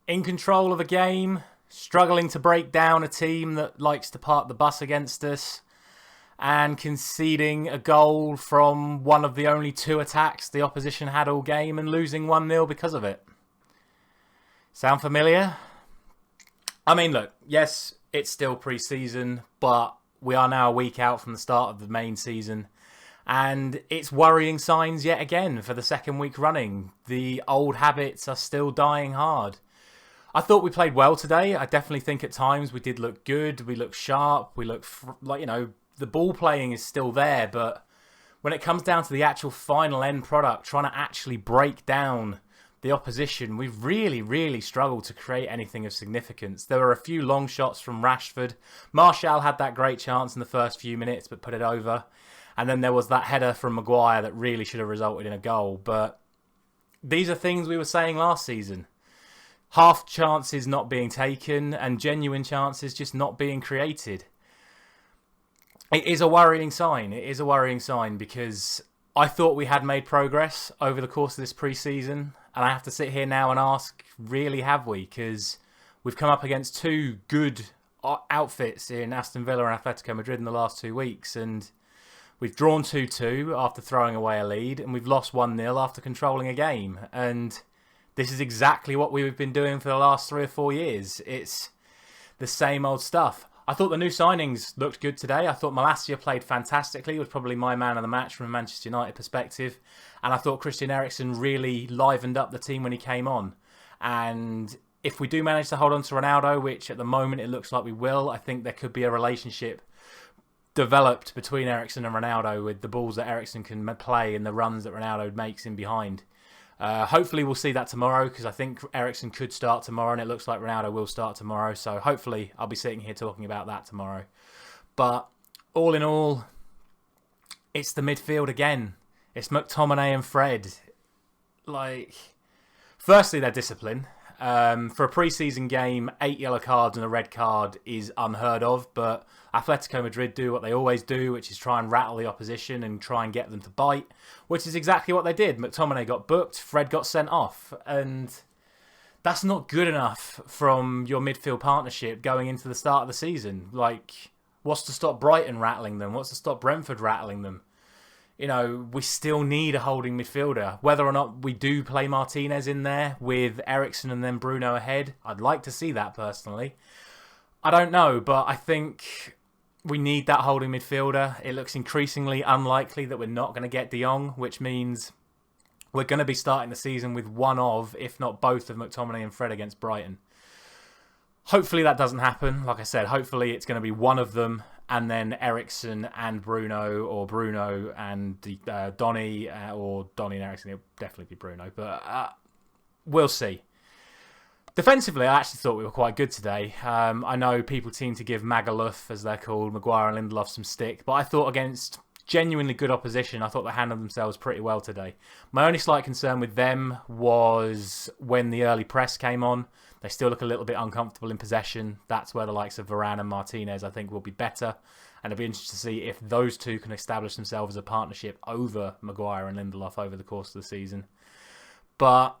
in control of a game, struggling to break down a team that likes to park the bus against us, and conceding a goal from one of the only two attacks the opposition had all game and losing 1-0 because of it. Sound familiar? I mean, look, yes, it's still pre-season, but we are now a week out from the start of the main season. And it's worrying signs yet again for the second week running. The old habits are still dying hard. I thought we played well today. I definitely think at times we did look good. We looked sharp. We looked the ball playing is still there. But when it comes down to the actual final end product, trying to actually break down the opposition, we've really, really struggled to create anything of significance. There were a few long shots from Rashford. Martial had that great chance in the first few minutes, but put it over. And then there was that header from Maguire that really should have resulted in a goal. But these are things we were saying last season. Half chances not being taken and genuine chances just not being created. It is a worrying sign. It is a worrying sign because I thought we had made progress over the course of this pre-season. And I have to sit here now and ask, really have we? Because we've come up against two good outfits in Aston Villa and Atletico Madrid in the last 2 weeks. And we've drawn 2-2 after throwing away a lead. And we've lost 1-0 after controlling a game. And this is exactly what we've been doing for the last 3 or 4 years. It's the same old stuff. I thought the new signings looked good today. I thought Malacia played fantastically. He was probably my man of the match from a Manchester United perspective. And I thought Christian Eriksen really livened up the team when he came on. And if we do manage to hold on to Ronaldo, which at the moment it looks like we will, I think there could be a relationship developed between Eriksen and Ronaldo with the balls that Eriksen can play and the runs that Ronaldo makes in behind. Hopefully we'll see that tomorrow because I think Eriksen could start tomorrow and it looks like Ronaldo will start tomorrow. So hopefully I'll be sitting here talking about that tomorrow. But all in all, it's the midfield again. It's McTominay and Fred. Firstly, their discipline. For a pre-season game, 8 yellow cards and a red card is unheard of, but Atletico Madrid do what they always do, which is try and rattle the opposition and try and get them to bite, which is exactly what they did. McTominay got booked, Fred got sent off, and that's not good enough from your midfield partnership going into the start of the season. What's to stop Brighton rattling them? What's to stop Brentford rattling them? We still need a holding midfielder. Whether or not we do play Martinez in there with Eriksen and then Bruno ahead, I'd like to see that personally. I don't know, but I think we need that holding midfielder. It looks increasingly unlikely that we're not going to get De Jong, which means we're going to be starting the season with one of, if not both, of McTominay and Fred against Brighton. Hopefully that doesn't happen. Like I said, hopefully it's going to be one of them and then Eriksen and Bruno, or Bruno and Donny, or Donny and Eriksen. It'll definitely be Bruno, but we'll see. Defensively, I actually thought we were quite good today. I know people seem to give Magaluf, as they're called, Maguire and Lindelof, some stick, but I thought against genuinely good opposition, I thought they handled themselves pretty well today. My only slight concern with them was when the early press came on. They still look a little bit uncomfortable in possession. That's where the likes of Varane and Martinez, I think, will be better. And it'll be interesting to see if those two can establish themselves as a partnership over Maguire and Lindelof over the course of the season. But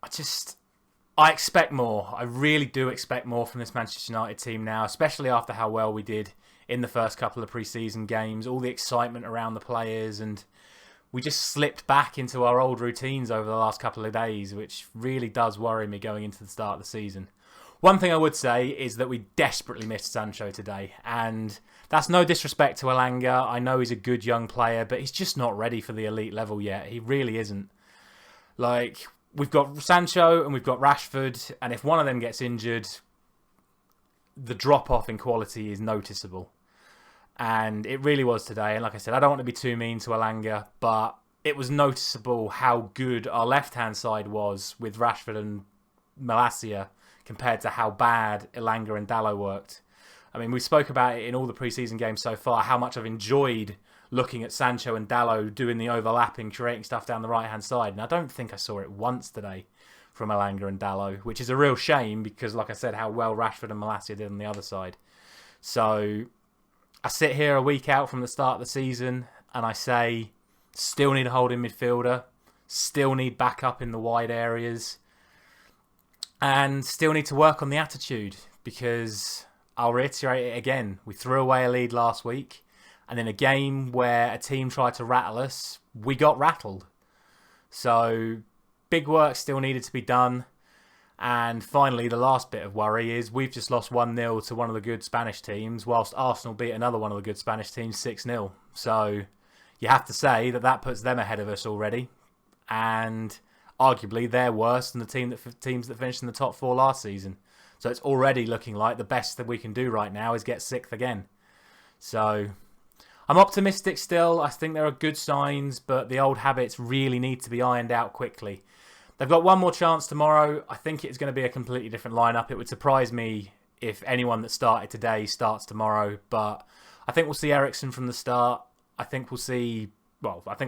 I expect more. I really do expect more from this Manchester United team now, especially after how well we did in the first couple of pre-season games. All the excitement around the players, and we just slipped back into our old routines over the last couple of days, which really does worry me going into the start of the season. One thing I would say is that we desperately missed Sancho today, and that's no disrespect to Elanga. I know he's a good young player, but he's just not ready for the elite level yet. He really isn't. We've got Sancho and we've got Rashford, and if one of them gets injured, the drop-off in quality is noticeable. And it really was today. And like I said, I don't want to be too mean to Elanga, but it was noticeable how good our left-hand side was with Rashford and Malacia compared to how bad Elanga and Dalot worked. I mean, we spoke about it in all the pre-season games so far, how much I've enjoyed looking at Sancho and Dalot doing the overlapping, creating stuff down the right-hand side. And I don't think I saw it once today from Elanga and Dalot, which is a real shame because, like I said, how well Rashford and Malacia did on the other side. So I sit here a week out from the start of the season and I say, still need a holding midfielder, still need backup in the wide areas. And still need to work on the attitude, because I'll reiterate it again. We threw away a lead last week, and in a game where a team tried to rattle us, we got rattled. So big work still needed to be done. And finally, the last bit of worry is we've just lost 1-0 to one of the good Spanish teams, whilst Arsenal beat another one of the good Spanish teams 6-0. So you have to say that puts them ahead of us already. And arguably, they're worse than the teams that finished in the top 4 last season. So it's already looking like the best that we can do right now is get 6th again. So I'm optimistic still. I think there are good signs, but the old habits really need to be ironed out quickly. They've got one more chance tomorrow. I think it's going to be a completely different lineup. It would surprise me if anyone that started today starts tomorrow. But I think we'll see Eriksen from the start. I think we'll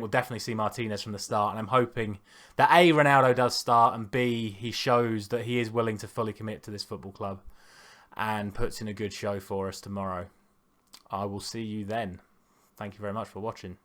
definitely see Martinez from the start. And I'm hoping that A, Ronaldo does start, and B, he shows that he is willing to fully commit to this football club and puts in a good show for us tomorrow. I will see you then. Thank you very much for watching.